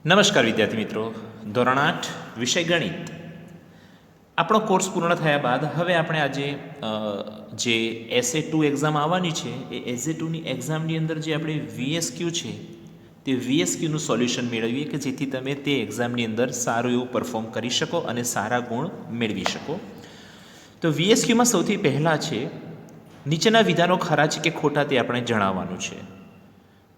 નમસ્કાર વિદ્યાર્થી મિત્રો, ધોરણ 8 વિષય ગણિત આપણો કોર્સ પૂર્ણ થયા બાદ હવે આપણે આજે જે SA2 એક્ઝામ આવવાની છે એ SA2ની એક્ઝામની અંદર જે આપણે VSQ છે તે VSQનું સોલ્યુશન મેળવીએ કે જેથી તમે તે એક્ઝામની અંદર સારું એવું પરફોર્મ કરી શકો અને સારા ગુણ મેળવી શકો. તો VSQમાં સૌથી પહેલાં છે નીચેના વિધાનો ખરા છે કે ખોટા તે આપણે જણાવવાનું છે.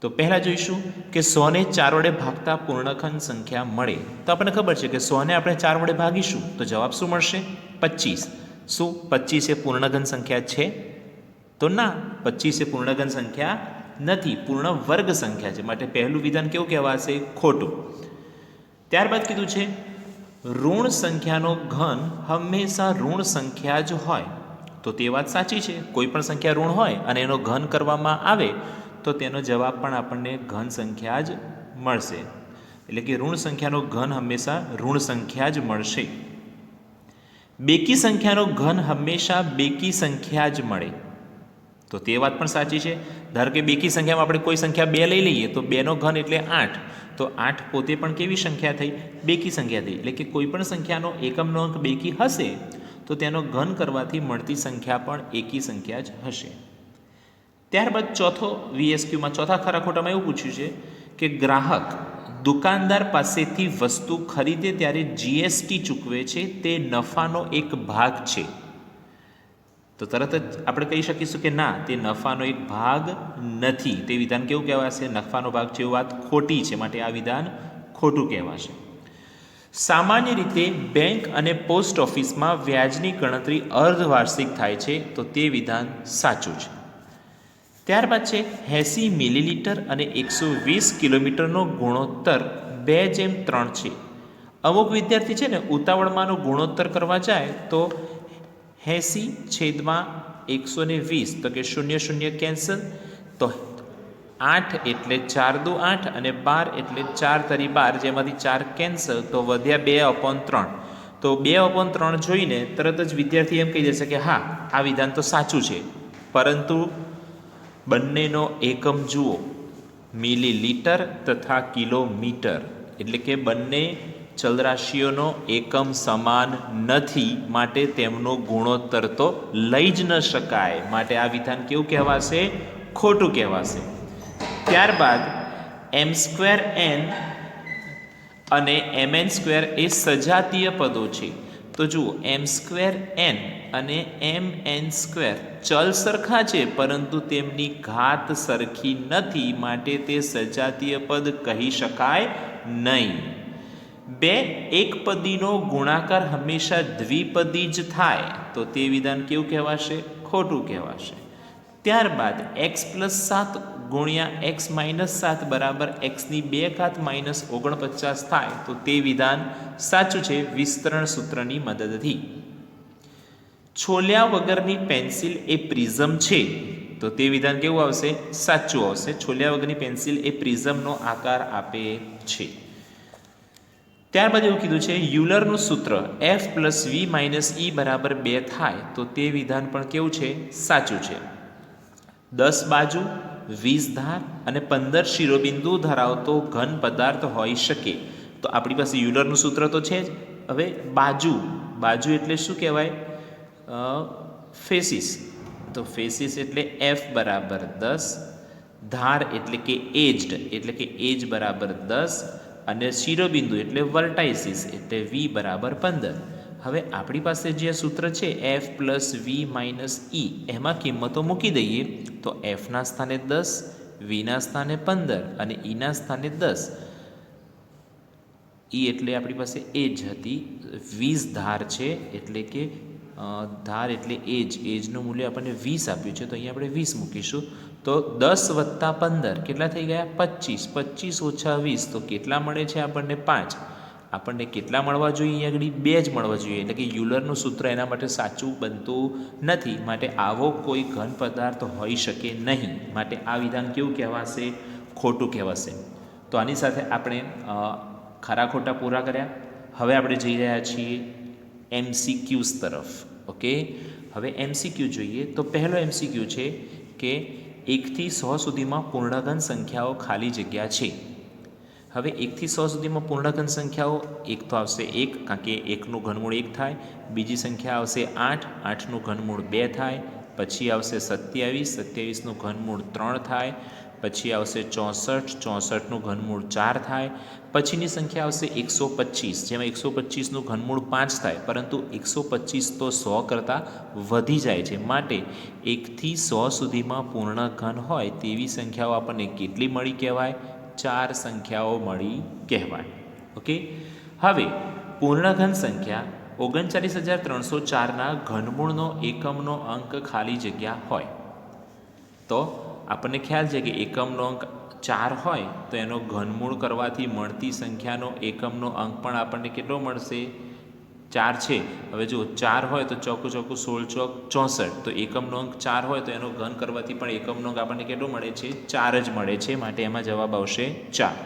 તો પહેલાં જોઈશું કે 100 ને 4 વડે ભાગતા પૂર્ણખંડ સંખ્યા મળે. તો આપણને ખબર છે કે 100 ને આપણે 4 વડે ભાગીશું તો જવાબ શું મળશે? 25. શું 25 એ પૂર્ણઘન સંખ્યા છે? તો ના, 25 એ પૂર્ણઘન સંખ્યા નથી, પૂર્ણ વર્ગ સંખ્યા છે. માટે પહેલું વિધાન કેવું કહેવાશે? ખોટું. ત્યારબાદ કીધું છે ઋણ સંખ્યાનો ઘન હંમેશા ઋણ સંખ્યા જ હોય. તો તે વાત સાચી છે. કોઈ પણ સંખ્યા ઋણ હોય અને એનો ઘન કરવામાં આવે તો તેનો જવાબ પણ આપણને ઘન સંખ્યા જ મળશે. એટલે કે ઋણ સંખ્યાનો ઘન હંમેશા ઋણ સંખ્યા જ મળશે. બેકી સંખ્યાનો ઘન હંમેશા બેકી સંખ્યા જ મળે. તો તે વાત પણ સાચી છે. ધારો કે બેકી સંખ્યામાં આપણે કોઈ સંખ્યા 2 લઈ લઈએ તો 2નો ઘન એટલે 8. તો 8 પોતે પણ કેવી સંખ્યા થઈ? બેકી સંખ્યા થઈ. એટલે કે કોઈ પણ સંખ્યાનો એકમનો અંક બેકી હશે તો તેનો ઘન કરવાથી મળતી સંખ્યા પણ એકી સંખ્યા જ હશે. ત્યારબાદ ચોથો VSQમાં ચોથા ખરા ખોટામાં એવું પૂછ્યું છે કે ગ્રાહક દુકાનદાર પાસેથી વસ્તુ ખરીદે ત્યારે GST ચૂકવે છે તે નફાનો એક ભાગ છે. તો તરત જ આપણે કહી શકીશું કે ના, તે નફાનો એક ભાગ નથી. તે વિધાન કેવું કહેવાશે? નફાનો ભાગ છે. એવું વાત ખોટી છે. માટે આ વિધાન ખોટું કહેવાશે. સામાન્ય રીતે બેંક અને પોસ્ટ ઓફિસમાં વ્યાજની ગણતરી અર્ધવાર્ષિક થાય છે. તો તે વિધાન સાચું છે. ત્યારબાદ છે 80 મિલીલીટર અને 120 કિલોમીટરનો ગુણોત્તર 2:3 છે. અમુક વિદ્યાર્થી છે ને ઉતાવળમાંનો ગુણોત્તર કરવા જાય તો 80/120 તો કે 0 0 કેન્સલ. તો 8 એટલે 4 દુ 8 અને 12 એટલે 4 તરી 12, જેમાંથી 4 કેન્સલ તો વધ્યા 2/3. તો 2/3 જોઈને તરત જ વિદ્યાર્થી એમ કહી દેશે કે હા, આ વિધાન તો સાચું છે. પરંતુ બંનેનો એકમ જુઓ, મિલીલીટર તથા કિલોમીટર. એટલે કે બંને ચલરાશિઓનો એકમ સમાન નથી, માટે તેમનો ગુણોત્તર તો લઈ જ ન શકાય. માટે આ વિધાન કેવું કહેવાશે? ખોટું કહેવાશે. ત્યારબાદ m²n અને mn² એ સજાતીય પદો છે. તો જુઓ, m²n અને mn² ચલ સરખા છે પરંતુ તેમની ઘાત સરખી નથી, માટે તે સજાતીય પદ કહી શકાય નહીં. બે એકપદીનો ગુણાકાર હંમેશા દ્વિપદી જ થાય. તો તે વિધાન કેવું કહેવાશે? ખોટું કહેવાશે. ત્યારબાદ x+7 ગુણ્યા x-7 બરાબર x² - 49 થાય. તો તે વિધાન સાચું છે વિસ્તરણ સૂત્રની મદદથી. છોલ્યા વગરની પેન્સિલ એ પ્રિઝમ છે. તો તે વિધાન કેવું આવશે? સાચું આવશે. છોલ્યા વગરની પેન્સિલ એ પ્રિઝમનો આકાર આપે છે. ત્યારબાદ એવું કીધું છે યુલરનું સૂત્ર f+v - e બરાબર 2 થાય. તો તે વિધાન પણ કેવું છે? સાચું છે. 10 બાજુ, 20 ધાર અને 15 શિરોબિંદુ ધરાવતો ઘન પદાર્થ હોઈ શકે. તો આપણી પાસે યુલરનું સૂત્ર તો છે જ. હવે બાજુ એટલે શું કહેવાય? ફેસિસ. તો ફેસિસ એટલે f બરાબર 10, ધાર એટલે કે એજ્ડ એટલે કે એજ બરાબર 10 અને શિરોબિંદુ એટલે વર્ટાઇસિસ એટલે v બરાબર 15. હવે આપણી પાસે જે સૂત્ર છે f+v - e, એમાં કિંમતો મૂકી દઈએ તો fના સ્થાને 10, vના સ્થાને 15 અને eના સ્થાને 10. e એટલે આપણી પાસે એજ હતી, 20 ધાર છે એટલે કે ધાર એટલે એજનું મૂલ્ય આપણને 20 આપ્યું છે. તો અહીંયા આપણે 20 મૂકીશું. તો 10 + 15 કેટલા થઈ ગયા? 25. 25 - 20 તો કેટલા મળે છે આપણને? 5. આપણને કેટલા મળવા જોઈએ? અહીંયા આગળ 2 જ મળવા જોઈએ. એટલે કે યુલરનું સૂત્ર એના માટે સાચું બનતું નથી. માટે આવો કોઈ ઘન પદાર્થ હોઈ શકે નહીં. માટે આ વિધાન કેવું કહેવાશે? ખોટું કહેવાશે. તો આની સાથે આપણે ખરા ખોટા પૂરા કર્યા. હવે આપણે જઈ રહ્યા છીએ MCQs તરફ. ઓકે, હવે MCQ જોઈએ. તો પહેલો MCQ છે કે 1 થી 100 સુધીમાં પૂર્ણઘન સંખ્યાઓ ખાલી જગ્યા છે. હવે 1થી 100 સુધીમાં પૂર્ણઘન સંખ્યાઓ એક તો આવશે 1, કારણ કે 1નું ઘનમૂળ 1 થાય. બીજી સંખ્યા આવશે 8, 8નું ઘનમૂળ 2 થાય. પછી આવશે 27, 27નું ઘનમૂળ 3 થાય. પછી આવશે 64, 64નું ઘનમૂળ 4 થાય. પછીની સંખ્યા આવશે 125, જેમાં 125નું ઘનમૂળ 5 થાય, પરંતુ 125 તો 100 કરતાં વધી જાય છે. માટે 1થી 100 સુધીમાં પૂર્ણ ઘન હોય તેવી સંખ્યાઓ આપણને કેટલી મળી કહેવાય? 4 સંખ્યાઓ મળી કહેવાય. ઓકે, હવે પૂર્ણઘન સંખ્યા 39,304ના ઘનમૂળનો એકમનો અંક ખાલી જગ્યા હોય તો આપણને ખ્યાલ છે કે એકમનો અંક 4 હોય તો એનો ઘનમૂળ કરવાથી મળતી સંખ્યાનો એકમનો અંક પણ આપણને કેટલો મળશે? 4 છે. હવે જો 4 હોય તો ચોખ્ખું ચોખ્ખું 16 ચોક 64, તો એકમનો અંક 4 હોય તો એનો ઘન કરવાથી પણ એકમનો અંક આપણને કેટલો મળે છે? 4 જ મળે છે. માટે એમાં જવાબ આવશે 4.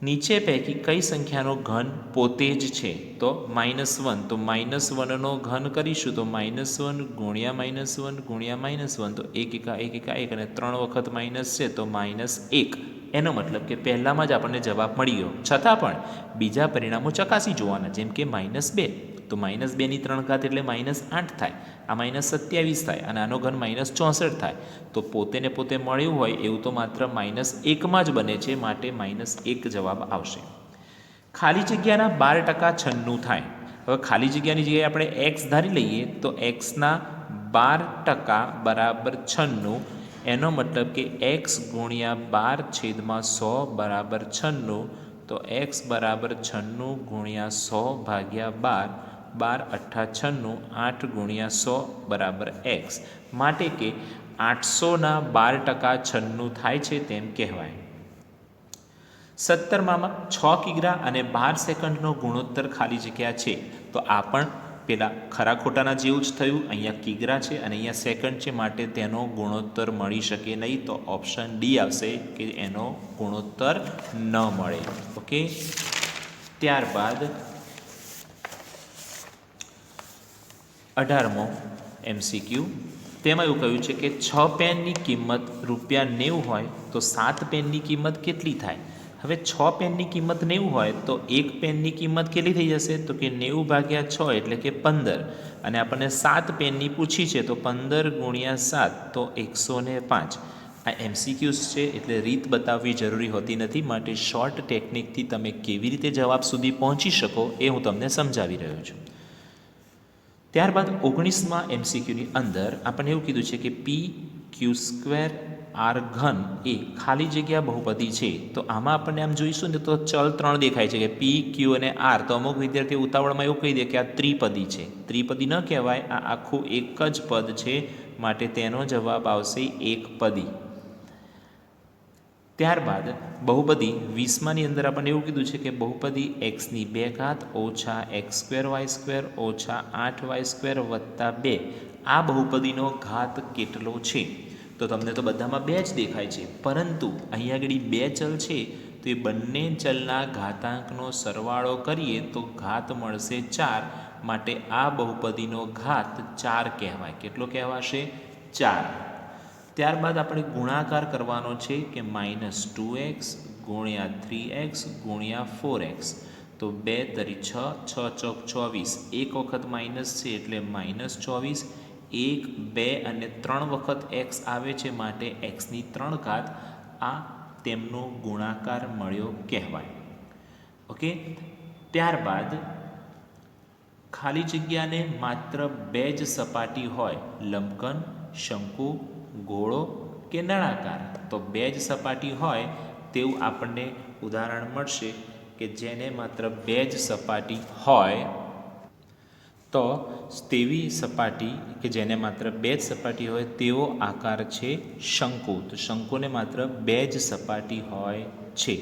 નીચે પૈકી કઈ સંખ્યાનો ઘન પોતે જ છે? તો -1. તો -1નો ઘન કરીશું તો -1 ગુણ્યા -1 ગુણ્યા -1, તો 1 એકા 1 એકા 1, અને 3 વખત માઇનસ છે તો -1. એનો મતલબ કે પહેલાંમાં જ આપણને જવાબ મળી ગયો. છતાં પણ બીજા પરિણામો ચકાસી જોવાના, જેમ કે -2, તો -2ની 3 ઘાત એટલે -8 થાય. આ -27 થાય અને આનો ઘન -64 થાય. તો પોતે ને પોતે મળ્યું હોય એવું તો માત્ર -1માં જ બને છે. માટે -1 જવાબ આવશે. ખાલી જગ્યાના 12% 96 થાય. હવે ખાલી જગ્યાની જગ્યાએ આપણે x ધારી લઈએ તો xના 12% બરાબર 96. એનો મતલબ કે x ગુણ્યા 12/100 બરાબર 96. તો x બરાબર 96 ગુણ્યા 100 ભાગ્યા 12, 12 અઠ્ઠા 96, 8 ગુણ્યા 100 બરાબર x. માટે કે 800ના 12% 96 થાય છે તેમ કહેવાય. 17માં 6 કિગ્રા અને 12 સેકન્ડનો ગુણોત્તર ખાલી જગ્યા છે. તો આ પણ પેલા ખરા ખોટાના જેવું જ થયું. અહીંયા કિગ્રા છે અને અહીંયા સેકન્ડ છે, માટે તેનો ગુણોત્તર મળી શકે નહીં. તો ઓપ્શન ડી આવશે કે એનો ગુણોત્તર ન મળે. ઓકે, ત્યારબાદ 18મો MCQ. તેમાં એવું કહ્યું છે કે 6 પેનની કિંમત ₹90 હોય તો 7 પેનની કિંમત કેટલી થાય? હવે 6 પેનની કિંમત 90 હોય તો એક પેનની કિંમત કેટલી થઈ જશે? તો કે 90 ભાગ્યા 6 એટલે કે 15, અને આપણને 7 પેનની પૂછી છે તો 15 ગુણ્યા 7 તો 105. આ MCQs છે એટલે રીત બતાવવી જરૂરી હોતી નથી. માટે શોર્ટ ટેકનિકથી તમે કેવી રીતે જવાબ સુધી પહોંચી શકો એ હું તમને સમજાવી રહ્યો છું. ત્યારબાદ 19મા MCQની અંદર આપણને એવું કીધું છે કે PQ² R ઘન એ ખાલી જગ્યા બહુપદી છે. તો આમાં આપણને આમ જોઈશું ને તો ચલ 3 દેખાય છે કે P, Q અને R. તો અમુક વિદ્યાર્થીઓ ઉતાવળમાં એવું કહી દે કે આ ત્રિપદી છે. ત્રિપદી ન કહેવાય, આ આખું એક જ પદ છે. માટે તેનો જવાબ આવશે એકપદી. ત્યારબાદ બહુપદી 20માની અંદર આપણને એવું કીધું છે કે બહુપદી x² ઓછા x²y² ઓછા 8y² વત્તા 2. આ બહુપદીનો ઘાત કેટલો છે? તો તમને તો બધામાં 2 જ દેખાય છે, પરંતુ અહીંયા આગળ 2 ચલ છે તો એ બંને ચલના ઘાતાંકનો સરવાળો કરીએ તો ઘાત મળશે 4. માટે આ બહુપદીનો ઘાત 4 કહેવાય. કેટલો કહેવાશે? 4. ત્યારબાદ આપણે ગુણાકાર કરવાનો છે કે -2x ગુણ્યા 3x ગુણ્યા 4x. તો 2 તરી 6, 6 ચોક 24, એક વખત માઇનસ છે એટલે -24, 1, 2 અને 3 વખત x આવે છે. માટે xની 3 ઘાત. આ તેમનો ગુણાકાર મળ્યો કહેવાય. ઓકે, ત્યારબાદ ખાલી જગ્યાને માત્ર 2 જ સપાટી હોય, લંબઘન, શંકુ, ગોળો કે નળાકાર. તો 2 જ સપાટી હોય તેવું આપણને ઉદાહરણ મળશે કે જેને માત્ર 2 જ સપાટી હોય. તો તેવી સપાટી કે જેને માત્ર 2 જ સપાટી હોય તેવો આકાર છે શંકુ. તો શંકુને માત્ર 2 જ સપાટી હોય છે.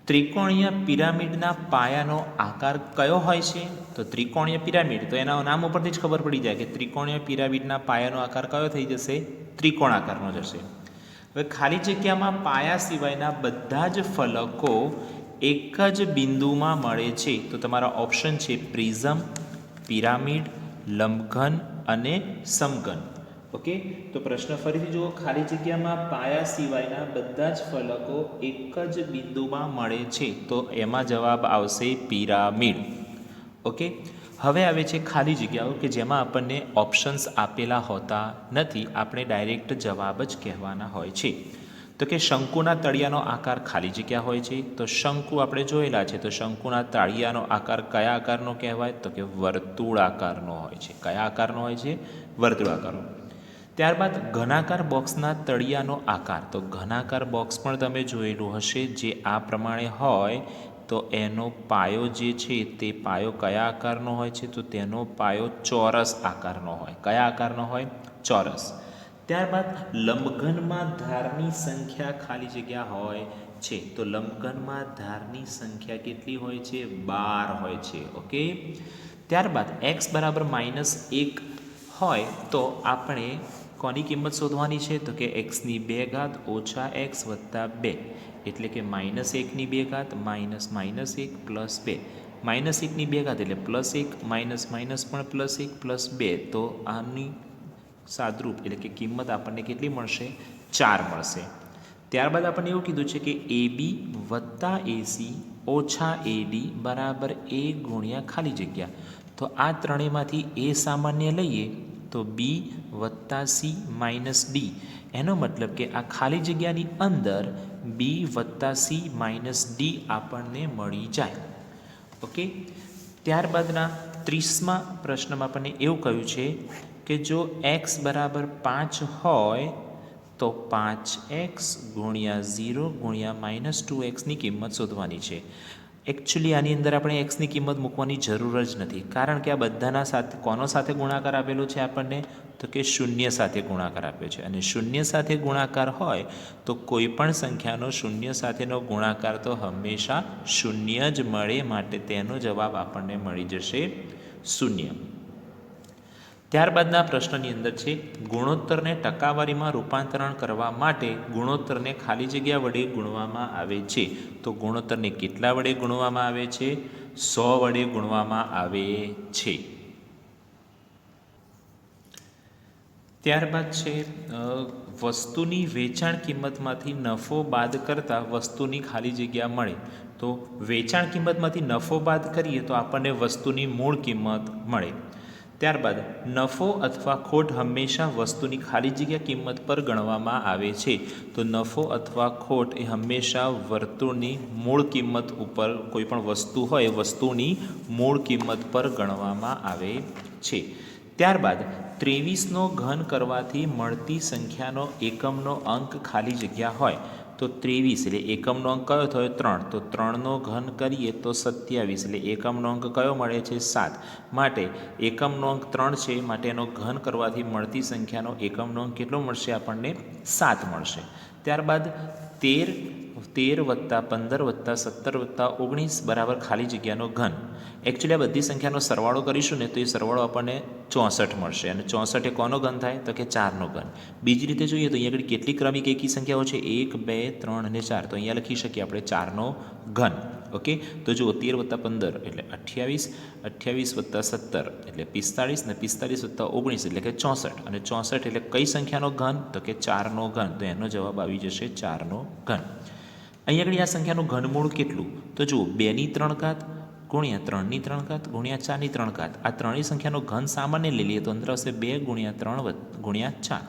ત્રિકોણીય પિરામિડના પાયાનો આકાર કયો હોય છે? તો ત્રિકોણીય પિરામિડ, તો એના નામ ઉપરથી જ ખબર પડી જાય કે ત્રિકોણીય પિરામિડના પાયાનો આકાર કયો થઈ જશે? ત્રિકોણાકારનો જશે. હવે ખાલી જગ્યામાં પાયા સિવાયના બધા જ ફલકો એક જ બિંદુમાં મળે છે. તો તમારા ઓપ્શન છે પ્રિઝમ, પિરામિડ, લંબઘન અને સમઘન. ઓકે, તો પ્રશ્ન ફરીથી જુઓ. ખાલી જગ્યામાં પાયા સિવાયના બધા જ ફલકો એક જ બિંદુમાં મળે છે, તો એમાં જવાબ આવશે પિરામિડ. ઓકે, હવે આવે છે ખાલી જગ્યાઓ કે જેમાં આપણને ઓપ્શન્સ આપેલા હોતા નથી, આપણે ડાયરેક્ટ જવાબ જ કહેવાના હોય છે. તો કે શંકુના તળિયાનો આકાર ખાલી જગ્યા હોય છે. તો શંકુ આપણે જોયેલા છે, તો શંકુના તળિયાનો આકાર કયા આકારનો કહેવાય? તો કે વર્તુળાકારનો હોય છે. કયા આકારનો હોય છે? વર્તુળાકારનો. ત્યારબાદ ઘનાકાર બોક્સના તળિયાનો આકાર, તો ઘનાકાર બોક્સ પણ તમે જોયેલું હશે, જે આ પ્રમાણે હોય તો એનો પાયો જે છે તે પાયો કયા આકારનો હોય છે? તો તેનો પાયો ચોરસ આકારનો હોય. કયા આકારનો હોય? ચોરસ. ત્યારબાદ લંબઘનમાં ધારની સંખ્યા ખાલી જગ્યા હોય છે. તો લંબઘનમાં ધારની સંખ્યા કેટલી હોય છે? 12 હોય છે. ઓકે, ત્યારબાદ x બરાબર -1 હોય તો આપણે કોની કિંમત શોધવાની છે? તો કે x² - x + 2, એટલે કે -1² -1 + 2. -1² એટલે +1, માઇનસ પણ +1 + 2, તો આની સાદરૂપ એટલે કે કિંમત આપણને કેટલી મળશે? 4 મળશે. ત્યારબાદ આપણને એવું કીધું છે કે AB + AC - AD બરાબર A ગુણ્યા ખાલી જગ્યા. તો આ ત્રણેયમાંથી A સામાન્ય લઈએ તો B + C - D. એનો મતલબ કે આ ખાલી જગ્યાની અંદર B + C - D આપણને મળી જાય. ઓકે, ત્યારબાદના 30મા પ્રશ્નમાં આપણને એવું કહ્યું છે કે જો x બરાબર 5 હોય તો 5x ગુણ્યા 0 ગુણ્યા -2xની કિંમત શોધવાની છે. એકચ્યુઅલી આની અંદર આપણે એક્સની કિંમત મૂકવાની જરૂર જ નથી, કારણ કે આ બધાના સાથે કોનો સાથે ગુણાકાર આપેલો છે આપણને? તો કે શૂન્ય સાથે ગુણાકાર આપ્યો છે. અને શૂન્ય સાથે ગુણાકાર હોય તો કોઈ પણ સંખ્યાનો શૂન્ય સાથેનો ગુણાકાર તો હંમેશા શૂન્ય જ મળે, માટે તેનો જવાબ આપણને મળી જશે 0. ત્યારબાદના પ્રશ્નની અંદર છે ગુણોત્તરને ટકાવારીમાં રૂપાંતરણ કરવા માટે ગુણોત્તરને ખાલી જગ્યા વડે ગુણવામાં આવે છે. તો ગુણોત્તરને કેટલા વડે ગુણવામાં આવે છે? 100 વડે ગુણવામાં આવે છે. ત્યારબાદ છે વસ્તુની વેચાણ કિંમતમાંથી નફો બાદ કરતાં વસ્તુની ખાલી જગ્યા મળે. તો વેચાણ કિંમતમાંથી નફો બાદ કરીએ તો આપણને વસ્તુની મૂળ કિંમત મળે. ત્યારબાદ નફો અથવા ખોટ હંમેશા વસ્તુની ખાલી જગ્યા કિંમત પર ગણવામાં આવે છે. તો નફો અથવા ખોટ એ હંમેશા વર્તુળની મૂળ કિંમત ઉપર, કોઈ પણ વસ્તુ હોય વસ્તુની મૂળ કિંમત પર ગણવામાં આવે છે. ત્યારબાદ 23નો ઘન કરવાથી મળતી સંખ્યાનો એકમનો અંક ખાલી જગ્યા હોય. તો 23 એટલે એકમનો અંક કયો થયો? 3. તો 3નો ઘન કરીએ તો 27, એટલે એકમનો અંક કયો મળે છે? 7. માટે એકમનો અંક 3 છે, માટે એનો ઘન કરવાથી મળતી સંખ્યાનો એકમનો અંક કેટલો મળશે આપણને? 7 મળશે. ત્યારબાદ 13 + 15 + 17 + 19 બરાબર ખાલી જગ્યાનો ઘન. એકચ્યુઅલી આ બધી સંખ્યાનો સરવાળો કરીશું ને તો એ સરવાળો આપણને 64 મળશે. અને 64 એ કોનો ઘન થાય? તો કે 4નો ઘન. બીજી રીતે જોઈએ તો અહીંયા આગળ કેટલી ક્રમિક એકી સંખ્યાઓ છે? 1, 2, 3 અને 4. તો અહીંયા લખી શકીએ આપણે 4નો ઘન. ઓકે, તો જુઓ 13 + 15 એટલે 28, 28 + 17 એટલે 45, અને 45 + 19 એટલે કે 64. અને 64 એટલે કઈ સંખ્યાનો ઘન? તો કે 4નો ઘન. તો એનો જવાબ આવી જશે 4નો ઘન. અહીંયા આગળ આ સંખ્યાનું ઘનમૂળ કેટલું? તો જુઓ 2/3 ગુણ્યા 3/3 ગુણ્યા 4/3. આ ત્રણેય સંખ્યાનો ઘન સામાન્ય લઈ લઈએ તો અંદર આવશે 2 × 3 × 4.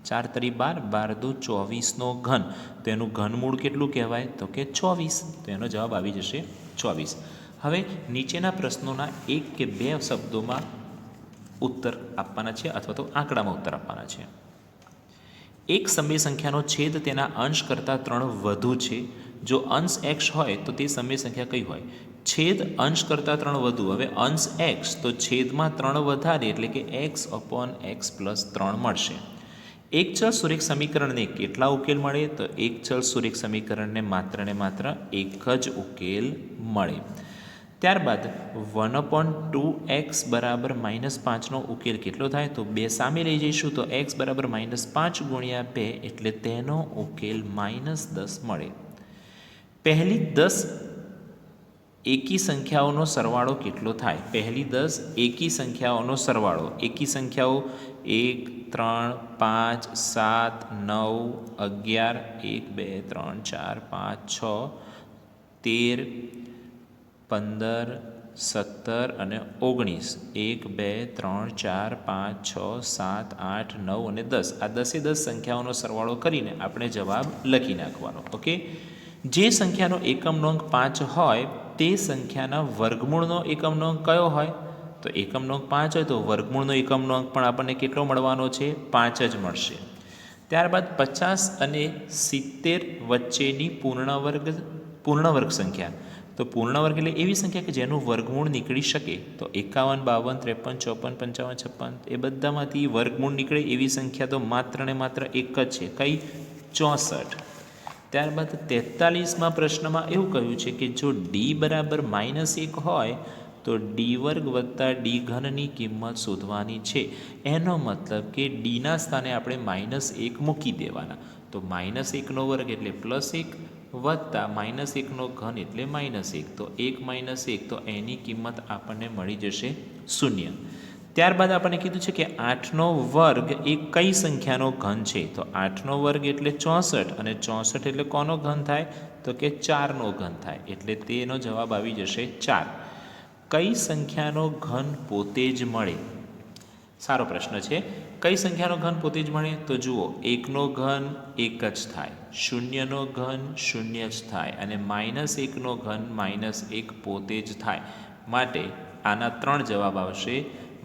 4 × 12, 12 × 24નો ઘન. તો એનું ઘનમૂળ કેટલું કહેવાય? તો કે 24. તો એનો જવાબ આવી જશે 24. હવે નીચેના પ્રશ્નોના એક કે બે શબ્દોમાં ઉત્તર આપવાના છે, અથવા તો આંકડામાં ઉત્તર આપવાના છે. એક સમય સંખ્યાનો છેદ તેના અંશ કરતાં 3 વધુ છે. જો અંશ x હોય તો તે સમય સંખ્યા કઈ હોય? છેદ અંશ કરતાં 3 વધુ. હવે અંશ x તો છેદમાં 3 વધારે, એટલે કે x/x + 3 મળશે. એક ચલ સુરેખ સમીકરણને કેટલા ઉકેલ મળે? તો એક ચલ સુરેખ સમીકરણને માત્ર ને માત્ર એક જ ઉકેલ મળે. ત્યારબાદ 1/2x બરાબર -5નો ઉકેલ કેટલો થાય? તો 2 સામે લઈ જઈશું તો x બરાબર -5 × 2 એટલે તેનો ઉકેલ -10 મળે. પહેલી 10 એકી સંખ્યાઓનો સરવાળો કેટલો થાય? પહેલી 10 એકી સંખ્યાઓનો સરવાળો. એકી સંખ્યાઓ 1 3 5 7 9 11 1 2 3 4 5 6 13 15 17 અને 19 1 2 3 4 5 6 7 8 9 અને 10 આ 10 સંખ્યાઓનો સરવાળો કરીને આપણે જવાબ લખી નાખવાનો. ઓકે, જે સંખ્યાનો એકમનો અંક 5 હોય તે સંખ્યાના વર્ગમૂળનો એકમનો અંક કયો હોય? તો એકમનો અંક 5 હોય તો વર્ગમૂળનો એકમનો અંક પણ આપણને કેટલો મળવાનો છે? 5 જ મળશે. ત્યારબાદ 50 અને 70 વચ્ચેની પૂર્ણવર્ગ સંખ્યા. તો પૂર્ણવર્ગ એટલે એવી સંખ્યા કે જેનું વર્ગમૂળ નીકળી શકે. તો 51 52 53 54 55 56 એ બધામાંથી વર્ગમૂળ નીકળે એવી સંખ્યા તો માત્ર ને માત્ર એક જ છે. કઈ? 64. ત્યારબાદ 43માં પ્રશ્નમાં એવું કહ્યું છે કે જો ડી બરાબર -1 હોય તો ડી વર્ગ વત્તા ડી ઘનની કિંમત શોધવાની છે. એનો મતલબ કે ડીના સ્થાને આપણે -1 મૂકી દેવાના. તો -1નો વર્ગ એટલે +1 વત્તા -1નો ઘન એટલે -1. તો 1 - 1 તો એની કિંમત આપણને મળી જશે 0. ત્યારબાદ આપણને કીધું છે કે 8નો વર્ગ એ કઈ સંખ્યાનો ઘન છે? તો 8નો વર્ગ એટલે 64 અને 64 એટલે કોનો ઘન થાય? તો કે 4નો ઘન થાય. એટલે તેનો જવાબ આવી જશે 4. કઈ સંખ્યાનો ઘન પોતે જ મળે? સારો પ્રશ્ન છે. કઈ સંખ્યાનો ઘન પોતે જ મળે? તો જુઓ, 1નો ઘન 1 જ થાય, 0નો ઘન 0 જ થાય અને -1નો ઘન -1 પોતે જ થાય. માટે આના 3 જવાબ આવશે: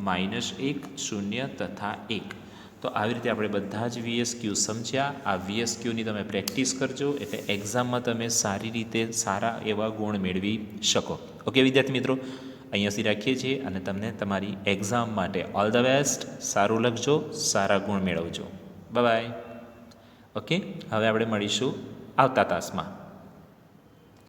-1, 0 તથા 1. તો આવી રીતે આપણે બધા જ VSQ સમજ્યા. આ VSQની તમે પ્રેક્ટિસ કરજો એટલે એક્ઝામમાં તમે સારી રીતે સારા એવા ગુણ મેળવી શકો. ઓકે વિદ્યાર્થી મિત્રો, અહીંયાથી રાખીએ છીએ અને તમને તમારી એક્ઝામ માટે ઓલ ધ બેસ્ટ. સારું લખજો, સારા ગુણ મેળવજો. બાય. ઓકે, હવે આપણે મળીશું આવતા તાસમાં.